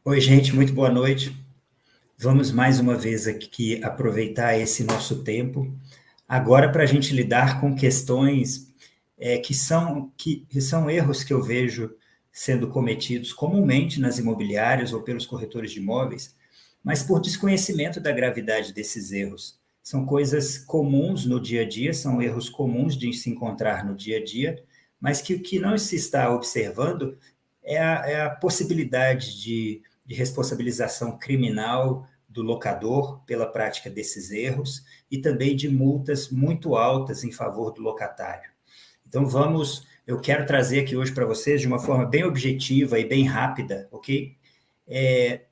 Oi, gente, muito boa noite. Vamos mais uma vez aqui aproveitar esse nosso tempo, agora para a gente lidar com questões que são erros que eu vejo sendo cometidos comumente nas imobiliárias ou pelos corretores de imóveis, mas por desconhecimento da gravidade desses erros. São coisas comuns no dia a dia, são erros comuns de se encontrar no dia a dia, mas que o que não se está observando é a possibilidade de responsabilização criminal do locador pela prática desses erros e também de multas muito altas em favor do locatário. Então eu quero trazer aqui hoje para vocês de uma forma bem objetiva e bem rápida, ok?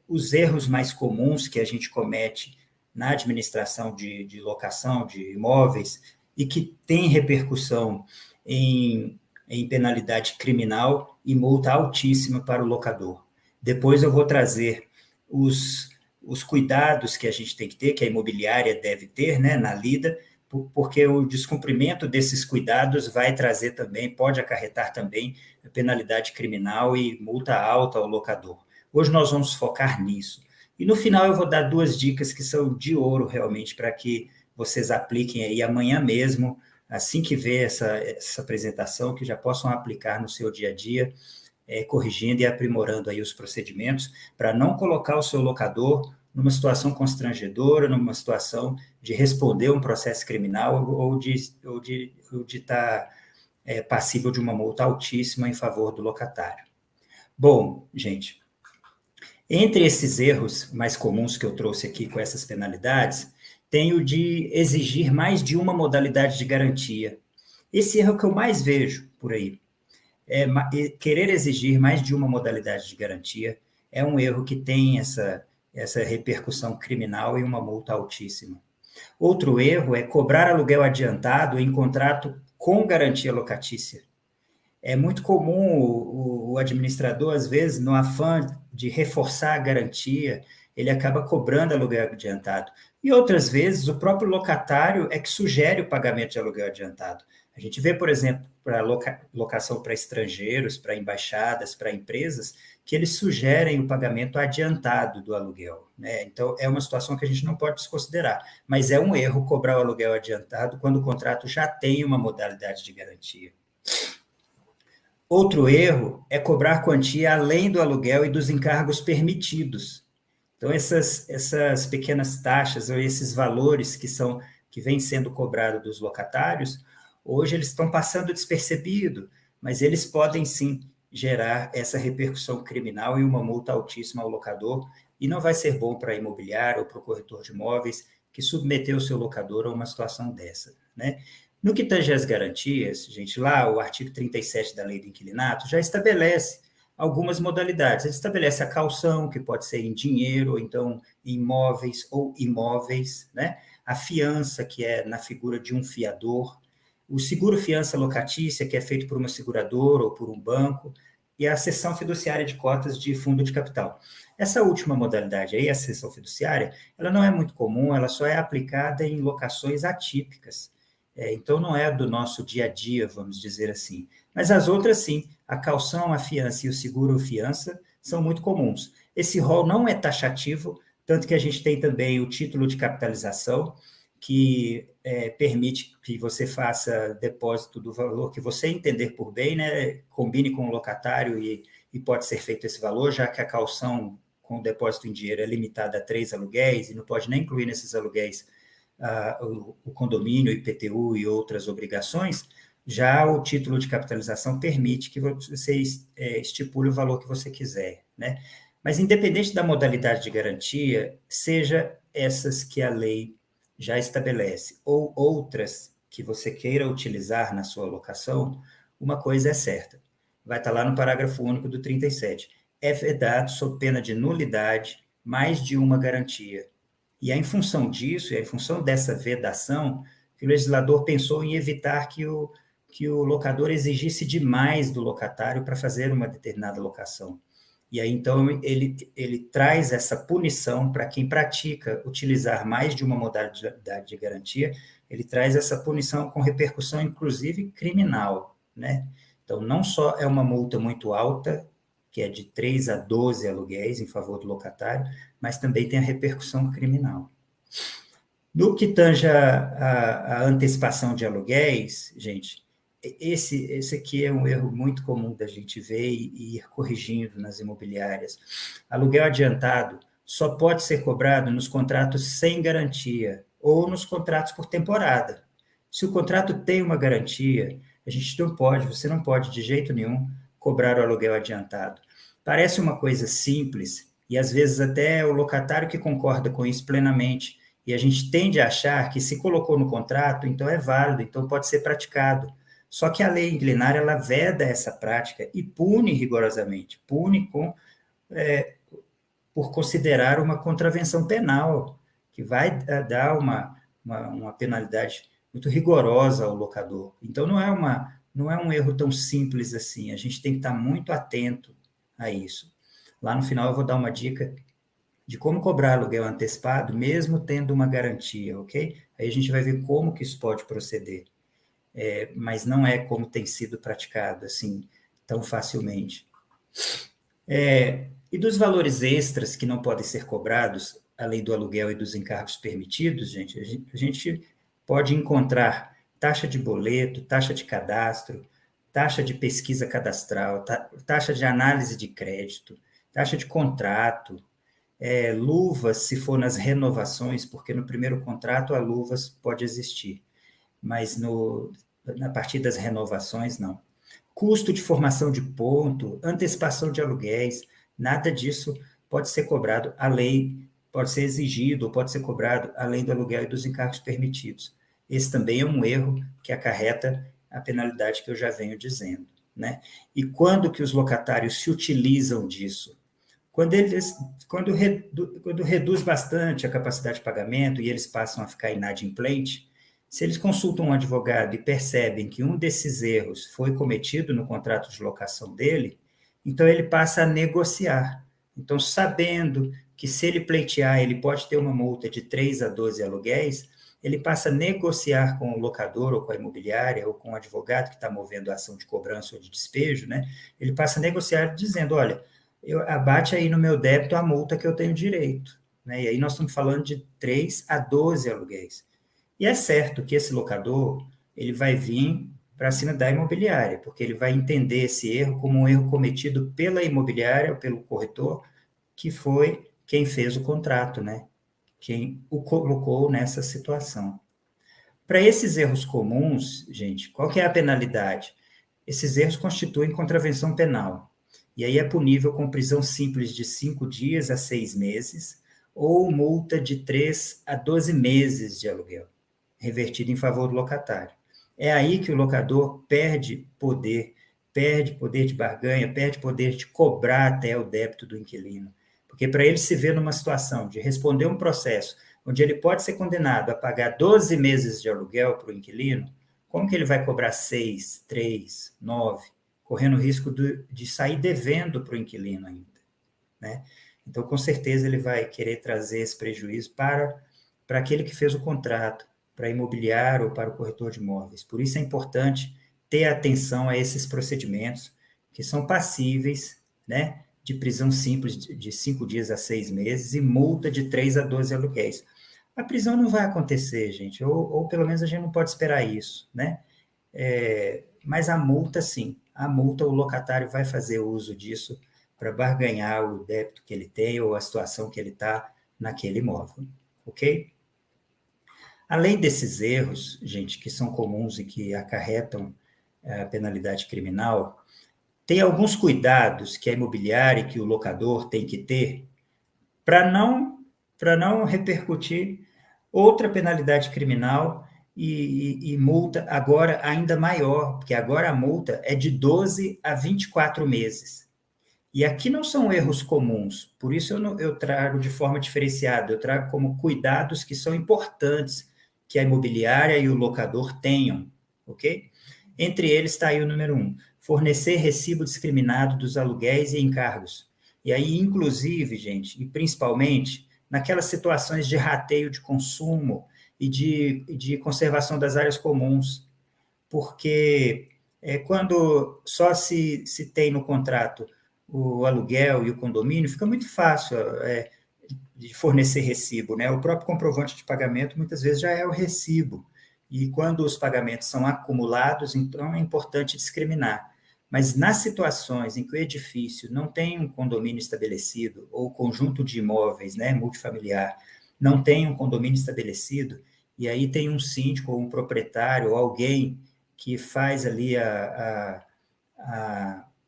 Os erros mais comuns que a gente comete na administração de locação de imóveis e que tem repercussão em penalidade criminal e multa altíssima para o locador. Depois eu vou trazer os cuidados que a gente tem que ter, que a imobiliária deve ter, né, na lida, porque o descumprimento desses cuidados vai trazer também, pode acarretar também penalidade criminal e multa alta ao locador. Hoje nós vamos focar nisso. E no final eu vou dar duas dicas que são de ouro realmente para que vocês apliquem aí amanhã mesmo, assim que ver essa apresentação, que já possam aplicar no seu dia a dia, corrigindo e aprimorando aí os procedimentos, para não colocar o seu locador numa situação constrangedora, numa situação de responder um processo criminal ou de estar passível de uma multa altíssima em favor do locatário. Bom, gente, entre esses erros mais comuns que eu trouxe aqui com essas penalidades, tem o de exigir mais de uma modalidade de garantia. Esse erro que eu mais vejo por aí. Querer exigir mais de uma modalidade de garantia é um erro que tem essa repercussão criminal e uma multa altíssima. Outro erro é cobrar aluguel adiantado em contrato com garantia locatícia. É muito comum o administrador, às vezes, no afã de reforçar a garantia, ele acaba cobrando aluguel adiantado. E outras vezes, o próprio locatário é que sugere o pagamento de aluguel adiantado. A gente vê, por exemplo, para locação para estrangeiros, para embaixadas, para empresas, que eles sugerem o pagamento adiantado do aluguel, né? Então, é uma situação que a gente não pode desconsiderar, mas é um erro cobrar o aluguel adiantado quando o contrato já tem uma modalidade de garantia. Outro erro é cobrar quantia além do aluguel e dos encargos permitidos. Então, essas pequenas taxas ou esses valores que vêm sendo cobrados dos locatários, hoje eles estão passando despercebido, mas eles podem sim gerar essa repercussão criminal e uma multa altíssima ao locador, e não vai ser bom para a imobiliária ou para o corretor de imóveis que submeteu o seu locador a uma situação dessa, né? No que tange às garantias, gente, lá o artigo 37 da Lei do Inquilinato já estabelece algumas modalidades. Ele estabelece a caução, que pode ser em dinheiro, ou então em imóveis ou imóveis, né? A fiança, que é na figura de um fiador, o seguro-fiança locatícia, que é feito por uma seguradora ou por um banco, e a cessão fiduciária de cotas de fundo de capital. Essa última modalidade aí, a cessão fiduciária, ela não é muito comum, ela só é aplicada em locações atípicas. Então, não é do nosso dia a dia, vamos dizer assim. Mas as outras, sim. A caução, a fiança e o seguro-fiança são muito comuns. Esse rol não é taxativo, tanto que a gente tem também o título de capitalização, que permite que você faça depósito do valor que você entender por bem, né? Combine com o locatário e pode ser feito esse valor, já que a caução com o depósito em dinheiro é limitada a 3 aluguéis e não pode nem incluir nesses aluguéis o condomínio, IPTU e outras obrigações. Já o título de capitalização permite que você estipule o valor que você quiser, né? Mas independente da modalidade de garantia, seja essas que a lei já estabelece ou outras que você queira utilizar na sua locação, uma coisa é certa. Vai estar lá no parágrafo único do 37. É vedado, sob pena de nulidade, mais de uma garantia. E é em função disso, é em função dessa vedação, que o legislador pensou em evitar que o locador exigisse demais do locatário para fazer uma determinada locação. E aí, então, ele traz essa punição para quem pratica utilizar mais de uma modalidade de garantia, ele traz essa punição com repercussão, inclusive, criminal, né? Então, não só é uma multa muito alta, que é de 3 a 12 aluguéis em favor do locatário, mas também tem a repercussão criminal. No que tange a antecipação de aluguéis, gente, esse aqui é um erro muito comum da gente ver e ir corrigindo nas imobiliárias. Aluguel adiantado só pode ser cobrado nos contratos sem garantia ou nos contratos por temporada. Se o contrato tem uma garantia, você não pode de jeito nenhum cobrar o aluguel adiantado. Parece uma coisa simples e às vezes até é o locatário que concorda com isso plenamente, e a gente tende a achar que se colocou no contrato, então é válido, então pode ser praticado. Só que a lei inquilinar, ela veda essa prática e pune rigorosamente, por considerar uma contravenção penal, que vai dar uma penalidade muito rigorosa ao locador. Então, não é um erro tão simples assim, a gente tem que estar muito atento a isso. Lá no final eu vou dar uma dica de como cobrar aluguel antecipado, mesmo tendo uma garantia, ok? Aí a gente vai ver como que isso pode proceder. Mas não é como tem sido praticado, assim, tão facilmente. E dos valores extras que não podem ser cobrados, além do aluguel e dos encargos permitidos, gente, a gente pode encontrar taxa de boleto, taxa de cadastro, taxa de pesquisa cadastral, taxa de análise de crédito, taxa de contrato, luvas, se for nas renovações, porque no primeiro contrato a luvas pode existir, mas a partir das renovações, não. Custo de formação de ponto, antecipação de aluguéis, nada disso pode ser cobrado além, pode ser exigido ou pode ser cobrado além do aluguel e dos encargos permitidos. Esse também é um erro que acarreta a penalidade que eu já venho dizendo, né? E quando que os locatários se utilizam disso? Quando reduz bastante a capacidade de pagamento e eles passam a ficar inadimplentes, se eles consultam um advogado e percebem que um desses erros foi cometido no contrato de locação dele, então ele passa a negociar. Então, sabendo que se ele pleitear, ele pode ter uma multa de 3 a 12 aluguéis, ele passa a negociar com o locador ou com a imobiliária ou com o advogado que está movendo a ação de cobrança ou de despejo, né? Ele passa a negociar dizendo, olha, abate aí no meu débito a multa que eu tenho direito, né? E aí nós estamos falando de 3 a 12 aluguéis. E é certo que esse locador, ele vai vir para cima da imobiliária, porque ele vai entender esse erro como um erro cometido pela imobiliária ou pelo corretor, que foi quem fez o contrato, né? Quem o colocou nessa situação. Para esses erros comuns, gente, qual que é a penalidade? Esses erros constituem contravenção penal. E aí é punível com prisão simples de 5 dias a 6 meses ou multa de 3 a 12 meses de aluguel, revertida em favor do locatário. É aí que o locador perde poder de barganha, perde poder de cobrar até o débito do inquilino. Porque para ele se ver numa situação de responder um processo onde ele pode ser condenado a pagar 12 meses de aluguel para o inquilino, como que ele vai cobrar 6, 3, 9, correndo o risco de sair devendo para o inquilino ainda, né? Então, com certeza, ele vai querer trazer esse prejuízo para aquele que fez o contrato, para a imobiliária ou para o corretor de imóveis. Por isso é importante ter atenção a esses procedimentos que são passíveis, né, de prisão simples de 5 dias a 6 meses e multa de 3 a 12 aluguéis. A prisão não vai acontecer, gente, ou pelo menos a gente não pode esperar isso, né? Mas a multa, sim. A multa, o locatário vai fazer uso disso para barganhar o débito que ele tem ou a situação que ele está naquele imóvel, ok? Além desses erros, gente, que são comuns e que acarretam a penalidade criminal, tem alguns cuidados que a imobiliária e que o locador tem que ter para não repercutir outra penalidade criminal e multa agora ainda maior, porque agora a multa é de 12 a 24 meses. E aqui não são erros comuns, por isso eu trago de forma diferenciada, eu trago como cuidados que são importantes que a imobiliária e o locador tenham, ok? Entre eles está aí o número 1, fornecer recibo discriminado dos aluguéis e encargos. E aí, inclusive, gente, e principalmente, naquelas situações de rateio de consumo e de conservação das áreas comuns, porque quando só se tem no contrato o aluguel e o condomínio, fica muito fácil de fornecer recibo, né? O próprio comprovante de pagamento muitas vezes já é o recibo. E quando os pagamentos são acumulados, então é importante discriminar. Mas nas situações em que o edifício não tem um condomínio estabelecido, ou conjunto de imóveis, né, multifamiliar, não tem um condomínio estabelecido, e aí tem um síndico, ou um proprietário, ou alguém que faz ali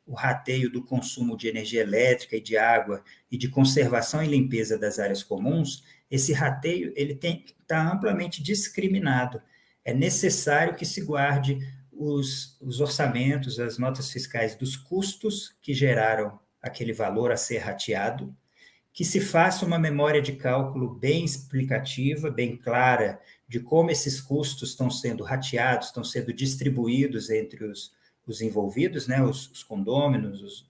o rateio do consumo de energia elétrica e de água e de conservação e limpeza das áreas comuns, esse rateio ele tem que estar amplamente discriminado. É necessário que se guarde os orçamentos, as notas fiscais dos custos que geraram aquele valor a ser rateado, que se faça uma memória de cálculo bem explicativa, bem clara, de como esses custos estão sendo rateados, estão sendo distribuídos entre os envolvidos, né, os condôminos,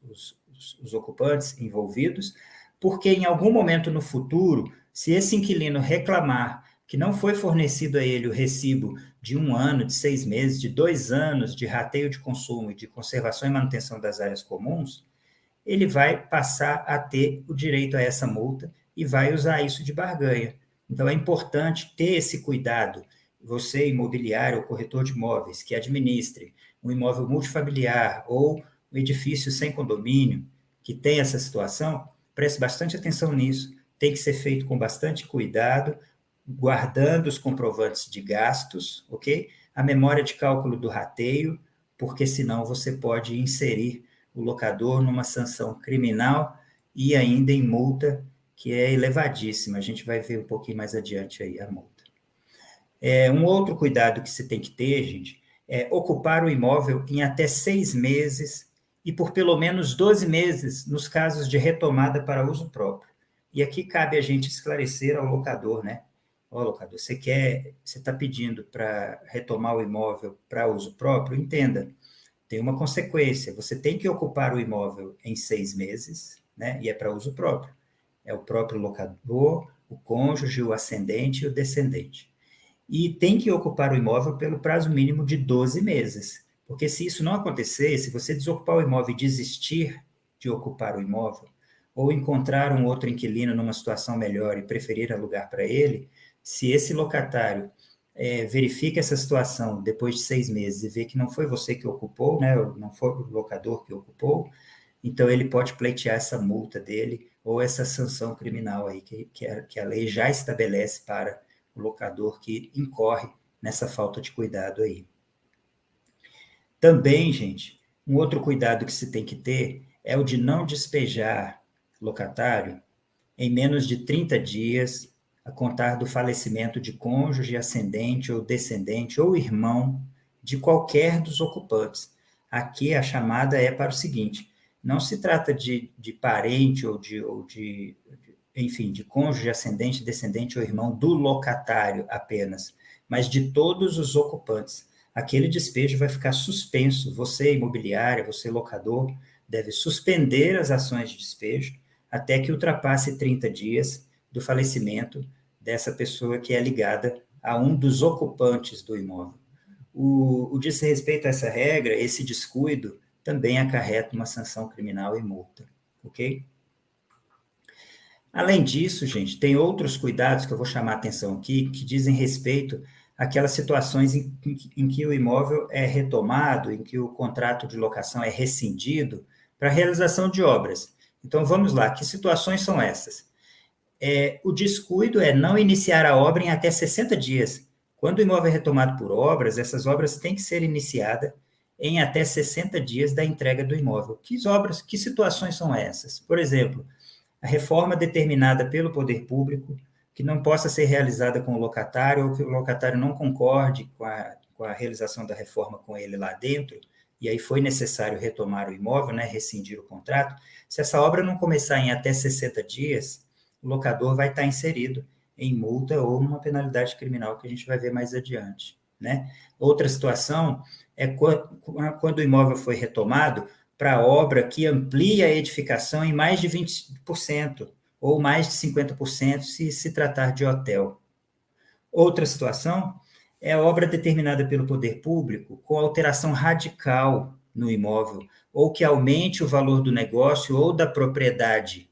os ocupantes envolvidos, porque em algum momento no futuro, se esse inquilino reclamar que não foi fornecido a ele o recibo de 1 ano, de 6 meses, de 2 anos de rateio de consumo e de conservação e manutenção das áreas comuns, ele vai passar a ter o direito a essa multa e vai usar isso de barganha. Então, é importante ter esse cuidado. Você, imobiliário ou corretor de imóveis, que administre um imóvel multifamiliar ou um edifício sem condomínio, que tem essa situação, preste bastante atenção nisso. Tem que ser feito com bastante cuidado, guardando os comprovantes de gastos, ok? A memória de cálculo do rateio, porque senão você pode inserir o locador numa sanção criminal e ainda em multa, que é elevadíssima. A gente vai ver um pouquinho mais adiante aí a multa. Um outro cuidado que se tem que ter, gente, é ocupar o imóvel em até 6 meses e por pelo menos 12 meses nos casos de retomada para uso próprio. E aqui cabe a gente esclarecer ao locador, né? Ó, locador, você está pedindo para retomar o imóvel para uso próprio? Entenda, tem uma consequência. Você tem que ocupar o imóvel em 6 meses, né? E é para uso próprio. É o próprio locador, o cônjuge, o ascendente e o descendente. E tem que ocupar o imóvel pelo prazo mínimo de 12 meses. Porque se isso não acontecer, se você desocupar o imóvel e desistir de ocupar o imóvel, ou encontrar um outro inquilino numa situação melhor e preferir alugar para ele, se esse locatário verifica essa situação depois de 6 meses e vê que não foi você que ocupou, né, não foi o locador que ocupou, então ele pode pleitear essa multa dele ou essa sanção criminal aí que a lei já estabelece para o locador que incorre nessa falta de cuidado aí. Também, gente, um outro cuidado que se tem que ter é o de não despejar locatário em menos de 30 dias a contar do falecimento de cônjuge, ascendente ou descendente ou irmão de qualquer dos ocupantes. Aqui a chamada é para o seguinte: não se trata de parente enfim, de cônjuge, ascendente, descendente ou irmão do locatário apenas, mas de todos os ocupantes. Aquele despejo vai ficar suspenso. Você, imobiliária, você, locador, deve suspender as ações de despejo até que ultrapasse 30 dias do falecimento dessa pessoa que é ligada a um dos ocupantes do imóvel. O desrespeito a essa regra, esse descuido, também acarreta uma sanção criminal e multa, ok? Além disso, gente, tem outros cuidados que eu vou chamar a atenção aqui, que dizem respeito àquelas situações em que o imóvel é retomado, em que o contrato de locação é rescindido para a realização de obras. Então, vamos lá, que situações são essas? O descuido é não iniciar a obra em até 60 dias. Quando o imóvel é retomado por obras, essas obras têm que ser iniciadas em até 60 dias da entrega do imóvel. Que situações são essas? Por exemplo, a reforma determinada pelo poder público, que não possa ser realizada com o locatário, ou que o locatário não concorde com a realização da reforma com ele lá dentro, e aí foi necessário retomar o imóvel, né, rescindir o contrato. Se essa obra não começar em até 60 dias, o locador vai estar inserido em multa ou numa penalidade criminal que a gente vai ver mais adiante, né? Outra situação é quando o imóvel foi retomado para obra que amplia a edificação em mais de 20% ou mais de 50% se tratar de hotel. Outra situação é a obra determinada pelo poder público com alteração radical no imóvel, ou que aumente o valor do negócio ou da propriedade,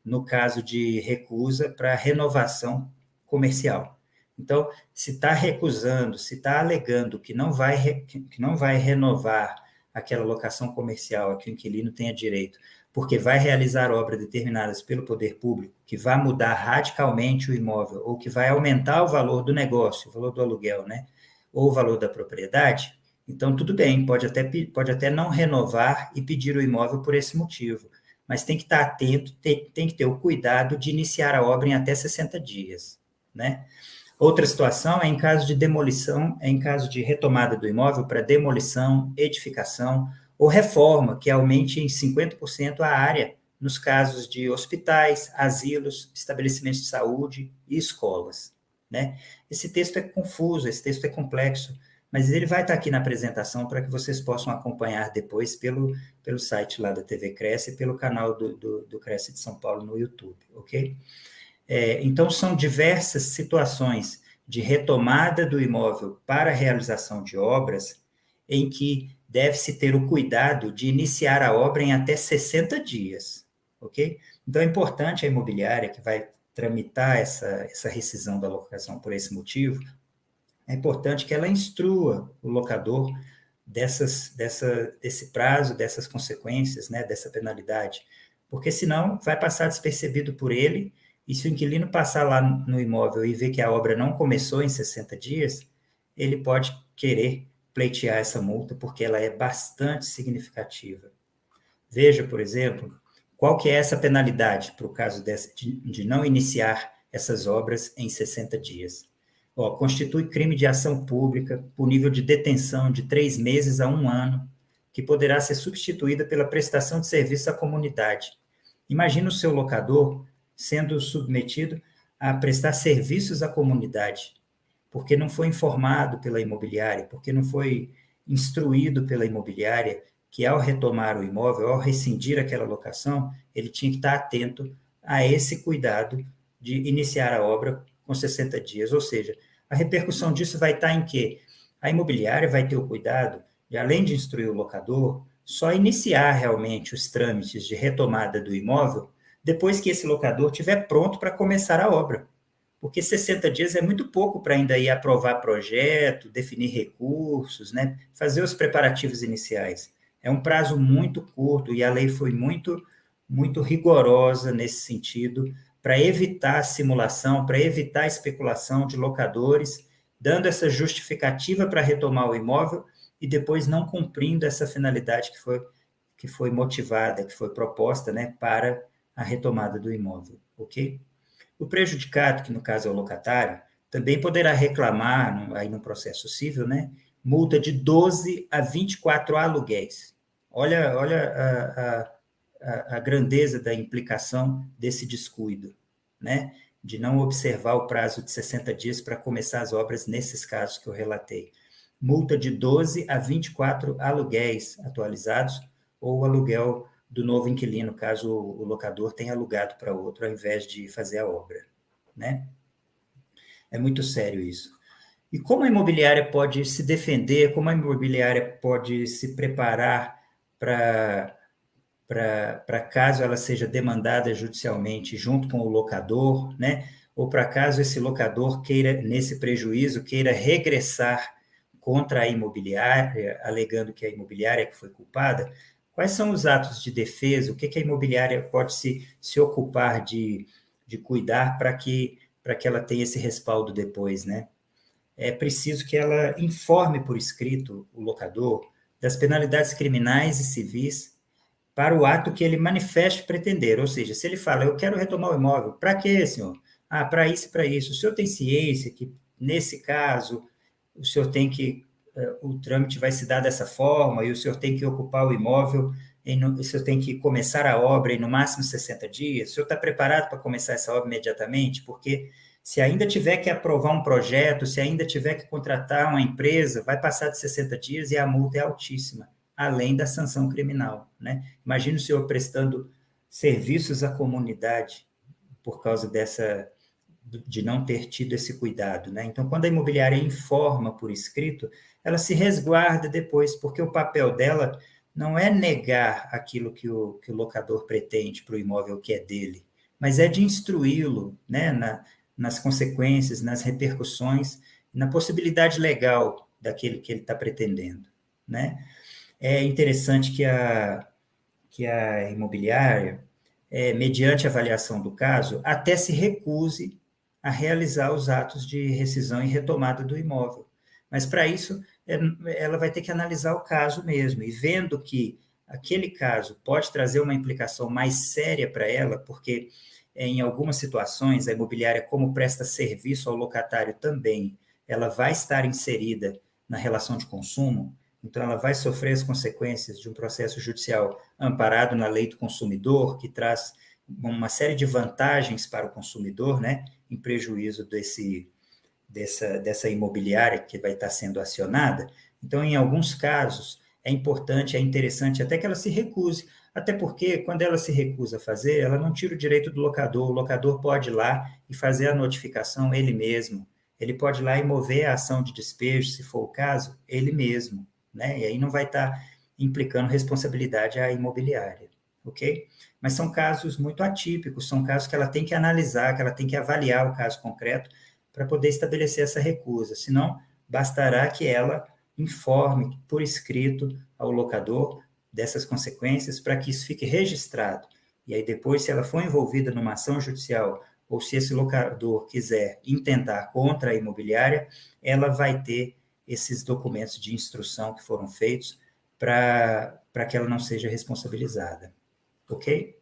no caso de recusa para renovação comercial. Então, se está recusando, se está alegando que não vai renovar aquela locação comercial a que o inquilino tenha direito, porque vai realizar obras determinadas pelo poder público, que vai mudar radicalmente o imóvel, ou que vai aumentar o valor do negócio, o valor do aluguel, né? Ou o valor da propriedade, então tudo bem, pode até não renovar e pedir o imóvel por esse motivo, mas tem que estar atento, tem que ter o cuidado de iniciar a obra em até 60 dias, né? Outra situação é em caso de demolição, é em caso de retomada do imóvel para demolição, edificação ou reforma, que aumente em 50% a área, nos casos de hospitais, asilos, estabelecimentos de saúde e escolas, né? Esse texto é confuso, esse texto é complexo, mas ele vai estar aqui na apresentação para que vocês possam acompanhar depois pelo site lá da TV Cresce e pelo canal do Cresce de São Paulo no YouTube, ok? Então, são diversas situações de retomada do imóvel para a realização de obras em que deve-se ter o cuidado de iniciar a obra em até 60 dias, ok? Então, é importante a imobiliária que vai tramitar essa rescisão da locação por esse motivo, é importante que ela instrua o locador desse prazo, dessas consequências, né, dessa penalidade, porque senão vai passar despercebido por ele, e se o inquilino passar lá no imóvel e ver que a obra não começou em 60 dias, ele pode querer pleitear essa multa, porque ela é bastante significativa. Veja, por exemplo, qual que é essa penalidade para o caso de não iniciar essas obras em 60 dias. Constitui crime de ação pública, punível de detenção de 3 meses a 1 ano, que poderá ser substituída pela prestação de serviço à comunidade. Imagina o seu locador sendo submetido a prestar serviços à comunidade, porque não foi informado pela imobiliária, porque não foi instruído pela imobiliária que, ao retomar o imóvel, ao rescindir aquela locação, ele tinha que estar atento a esse cuidado de iniciar a obra com 60 dias. Ou seja, a repercussão disso vai estar em quê? A imobiliária vai ter o cuidado de, além de instruir o locador, só iniciar realmente os trâmites de retomada do imóvel depois que esse locador estiver pronto para começar a obra. Porque 60 dias é muito pouco para ainda ir aprovar projeto, definir recursos, né? Fazer os preparativos iniciais. É um prazo muito curto e a lei foi muito rigorosa nesse sentido, para evitar a simulação, para evitar a especulação de locadores, dando essa justificativa para retomar o imóvel e depois não cumprindo essa finalidade que foi motivada, que foi proposta, né, para a retomada do imóvel, ok? O prejudicado, que no caso é o locatário, também poderá reclamar, aí no processo civil, né, multa de 12 a 24 aluguéis. Olha a grandeza da implicação desse descuido, né, de não observar o prazo de 60 dias para começar as obras nesses casos que eu relatei. Multa de 12 a 24 aluguéis atualizados ou aluguel do novo inquilino, caso o locador tenha alugado para outro ao invés de fazer a obra, né? É muito sério isso. E como a imobiliária pode se defender, como a imobiliária pode se preparar para caso ela seja demandada judicialmente junto com o locador, né? Ou para caso esse locador queira, nesse prejuízo, queira regressar contra a imobiliária, alegando que a imobiliária que foi culpada. Quais são os atos de defesa? O que a imobiliária pode se ocupar de cuidar para que ela tenha esse respaldo depois, né? É preciso que ela informe por escrito o locador das penalidades criminais e civis para o ato que ele manifeste pretender. Ou seja, se ele fala, eu quero retomar o imóvel, para quê, senhor? Ah, para isso e para isso. O senhor tem ciência que, nesse caso, o senhor tem que, o trâmite vai se dar dessa forma e o senhor tem que ocupar o imóvel, o senhor tem que começar a obra em no máximo 60 dias? O senhor está preparado para começar essa obra imediatamente? Porque se ainda tiver que aprovar um projeto, se ainda tiver que contratar uma empresa, vai passar de 60 dias e a multa é altíssima, além da sanção criminal, né? Imagina o senhor prestando serviços à comunidade por causa de não ter tido esse cuidado, né? Então, quando a imobiliária informa por escrito, ela se resguarda depois, porque o papel dela não é negar aquilo que o locador pretende para o imóvel que é dele, mas é de instruí-lo, né, nas consequências, nas repercussões, na possibilidade legal daquele que ele está pretendendo, né? É interessante que a imobiliária, mediante avaliação do caso, até se recuse a realizar os atos de rescisão e retomada do imóvel. Mas, para isso, ela vai ter que analisar o caso mesmo, e vendo que aquele caso pode trazer uma implicação mais séria para ela, porque em algumas situações a imobiliária, como presta serviço ao locatário também, ela vai estar inserida na relação de consumo, então ela vai sofrer as consequências de um processo judicial amparado na lei do consumidor, que traz uma série de vantagens para o consumidor, né, em prejuízo dessa imobiliária que vai estar sendo acionada. Então, em alguns casos, é importante, é interessante até que ela se recuse, até porque quando ela se recusa a fazer, ela não tira o direito do locador, o locador pode ir lá e fazer a notificação ele mesmo, ele pode ir lá e mover a ação de despejo, se for o caso, ele mesmo, né? E aí não vai estar implicando responsabilidade à imobiliária, ok? Mas são casos muito atípicos, são casos que ela tem que analisar, que ela tem que avaliar o caso concreto para poder estabelecer essa recusa. Senão, bastará que ela informe por escrito ao locador dessas consequências para que isso fique registrado. E aí depois, se ela for envolvida numa ação judicial ou se esse locador quiser intentar contra a imobiliária, ela vai ter esses documentos de instrução que foram feitos para que ela não seja responsabilizada. Ok?